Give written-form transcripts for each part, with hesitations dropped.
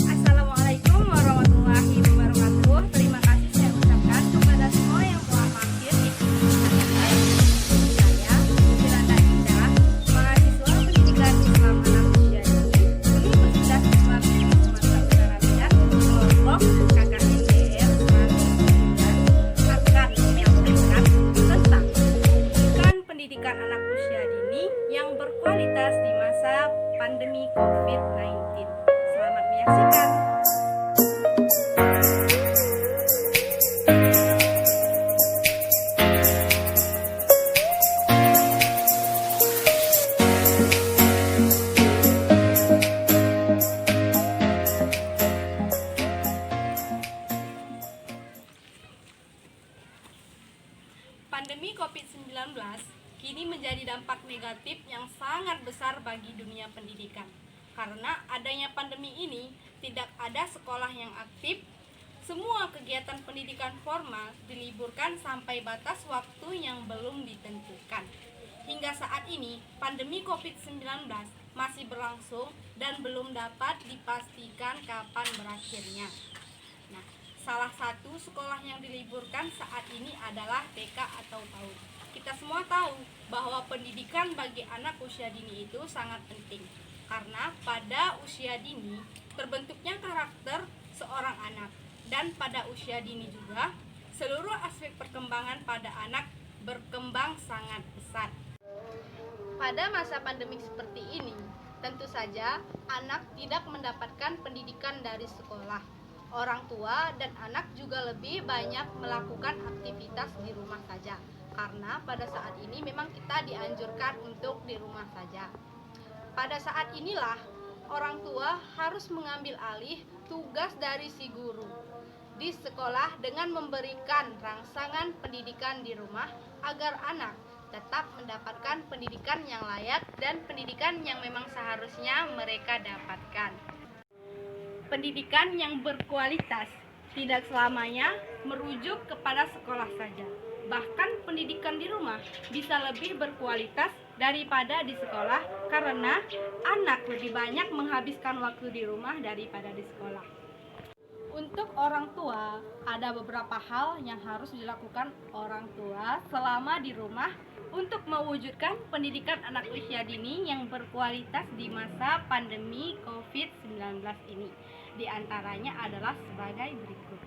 Assalamualaikum warahmatullahi wabarakatuh. Terima kasih saya ucapkan kepada semua yang telah mampir di saya, Firanda Indah, mahasiswa pendidikan Islam anak usia dini, Universitas Islam Sumatera Utara Medan, kelompok KKNDR 109, akan menyampaikan tentang pendidikan anak usia dini yang berkualitas di masa pandemi COVID-19. Selamat menyaksikan. Pandemi COVID-19 kini menjadi dampak negatif yang sangat besar bagi dunia pendidikan. Karena adanya pandemi ini, tidak ada sekolah yang aktif, semua kegiatan pendidikan formal diliburkan sampai batas waktu yang belum ditentukan. Hingga saat ini, pandemi COVID-19 masih berlangsung dan belum dapat dipastikan kapan berakhirnya. Nah, salah satu sekolah yang diliburkan saat ini adalah TK atau PAUD. Kita semua tahu bahwa pendidikan bagi anak usia dini itu sangat penting. Karena pada usia dini terbentuknya karakter seorang anak. Dan pada usia dini juga, seluruh aspek perkembangan pada anak berkembang sangat pesat. Pada masa pandemik seperti ini, tentu saja anak tidak mendapatkan pendidikan dari sekolah. Orang tua dan anak juga lebih banyak melakukan aktivitas di rumah saja. Karena pada saat ini memang kita dianjurkan untuk di rumah saja. Pada saat inilah orang tua harus mengambil alih tugas dari si guru di sekolah dengan memberikan rangsangan pendidikan di rumah agar anak tetap mendapatkan pendidikan yang layak dan pendidikan yang memang seharusnya mereka dapatkan. Pendidikan yang berkualitas tidak selamanya merujuk kepada sekolah saja. Bahkan pendidikan di rumah bisa lebih berkualitas daripada di sekolah karena anak lebih banyak menghabiskan waktu di rumah daripada di sekolah. Untuk orang tua, ada beberapa hal yang harus dilakukan orang tua selama di rumah untuk mewujudkan pendidikan anak usia dini yang berkualitas di masa pandemi COVID-19 ini. Di antaranya adalah sebagai berikut.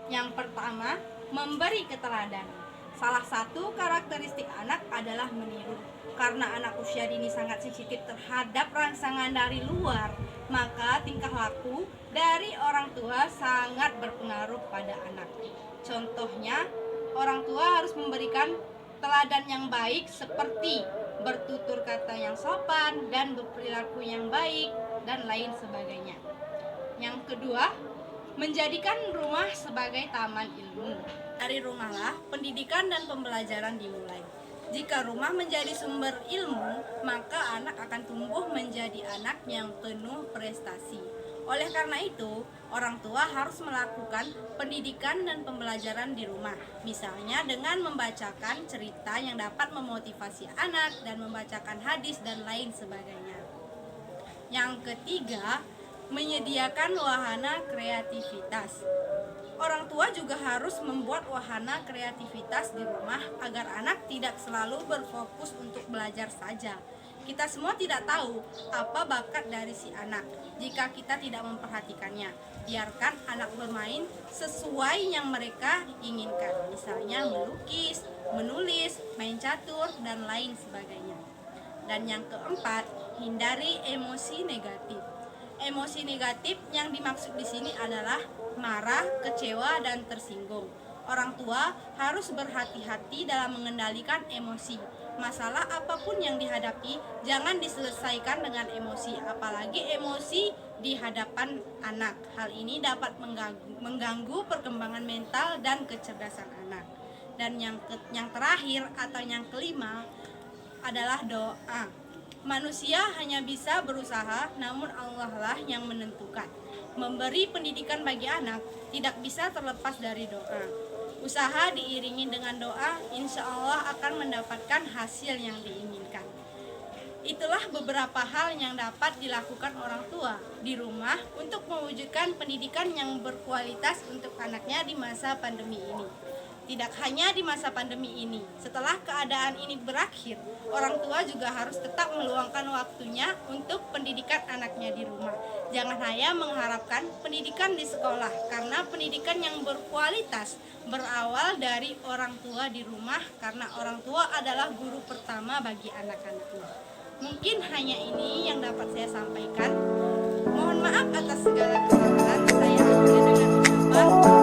Yang pertama, memberi keteladanan. Salah satu karakteristik anak adalah meniru. Karena anak usia dini sangat sensitif terhadap rangsangan dari luar, maka tingkah laku dari orang tua sangat berpengaruh pada anak. Contohnya, orang tua harus memberikan teladan yang baik seperti bertutur kata yang sopan dan berperilaku yang baik dan lain sebagainya. Yang kedua, menjadikan rumah sebagai taman ilmu. Dari rumahlah pendidikan dan pembelajaran dimulai. Jika rumah menjadi sumber ilmu, maka anak akan tumbuh menjadi anak yang penuh prestasi. Oleh karena itu, orang tua harus melakukan pendidikan dan pembelajaran di rumah. Misalnya dengan membacakan cerita yang dapat memotivasi anak dan membacakan hadis dan lain sebagainya. Yang ketiga, menyediakan wahana kreativitas. Orang tua juga harus membuat wahana kreativitas di rumah agar anak tidak selalu berfokus untuk belajar saja. Kita semua tidak tahu apa bakat dari si anak jika kita tidak memperhatikannya. Biarkan anak bermain sesuai yang mereka inginkan, misalnya melukis, menulis, main catur, dan lain sebagainya. Dan yang keempat, hindari emosi negatif. Emosi negatif yang dimaksud di sini adalah marah, kecewa, dan tersinggung. Orang tua harus berhati-hati dalam mengendalikan emosi. Masalah apapun yang dihadapi, jangan diselesaikan dengan emosi, apalagi emosi di hadapan anak. Hal ini dapat mengganggu perkembangan mental dan kecerdasan anak. Dan yang terakhir atau yang kelima adalah doa. Manusia hanya bisa berusaha, namun Allah lah yang menentukan. Memberi pendidikan bagi anak tidak bisa terlepas dari doa. Usaha diiringi dengan doa, insya Allah akan mendapatkan hasil yang diinginkan. Itulah beberapa hal yang dapat dilakukan orang tua di rumah untuk mewujudkan pendidikan yang berkualitas untuk anaknya di masa pandemi ini. Tidak hanya di masa pandemi ini, setelah keadaan ini berakhir, orang tua juga harus tetap meluangkan waktunya untuk pendidikan anaknya di rumah. Jangan hanya mengharapkan pendidikan di sekolah, karena pendidikan yang berkualitas berawal dari orang tua di rumah, karena orang tua adalah guru pertama bagi anak-anaknya. Mungkin hanya ini yang dapat saya sampaikan. Mohon maaf atas segala kesalahan. Saya akhiri dengan ucapan